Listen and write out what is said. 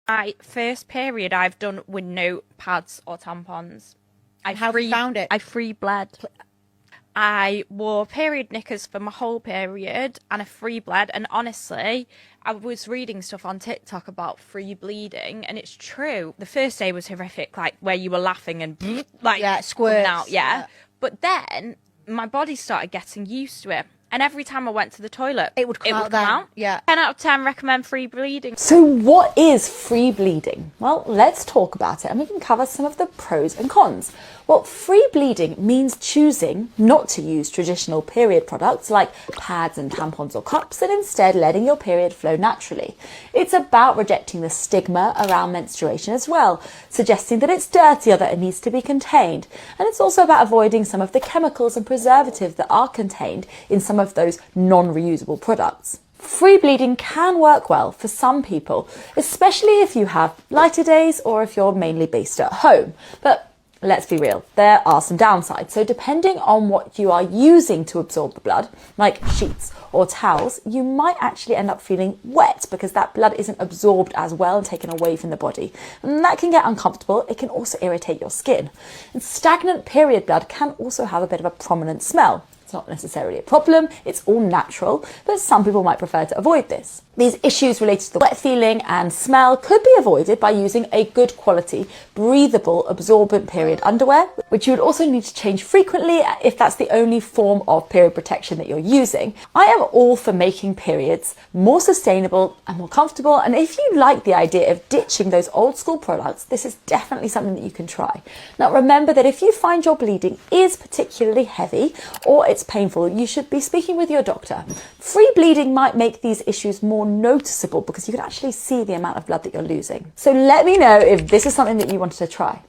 My first period I've done with no pads or tampons. How have you found it? I free bled. I wore period knickers for my whole period and a free bled. And honestly, I was reading stuff on TikTok about free bleeding, and it's true. The first day was horrific, like where you were laughing and like squirts out, But then my body started getting used to it. And every time I went to the toilet, it would come out. Yeah. 10 out of 10 recommend free bleeding. So what is free bleeding? Well, let's talk about it and we can cover some of the pros and cons. Well, free bleeding means choosing not to use traditional period products like pads and tampons or cups and instead letting your period flow naturally. It's about rejecting the stigma around menstruation as well, suggesting that it's dirty or that it needs to be contained. And it's also about avoiding some of the chemicals and preservatives that are contained in some of those non-reusable products. Free bleeding can work well for some people, especially if you have lighter days or if you're mainly based at home. But let's be real, there are some downsides. So depending on what you are using to absorb the blood, like sheets or towels, you might actually end up feeling wet because that blood isn't absorbed as well and taken away from the body. And that can get uncomfortable. It can also irritate your skin. And stagnant period blood can also have a bit of a prominent smell. It's not necessarily a problem, it's all natural, but some people might prefer to avoid this. These issues related to the wet feeling and smell could be avoided by using a good quality, breathable, absorbent period underwear, which you would also need to change frequently if that's the only form of period protection that you're using. I am all for making periods more sustainable and more comfortable, and if you like the idea of ditching those old school products, this is definitely something that you can try. Now remember that if you find your bleeding is particularly heavy or it's painful, you should be speaking with your doctor. Free bleeding might make these issues more noticeable because you can actually see the amount of blood that you're losing. So let me know if this is something that you wanted to try.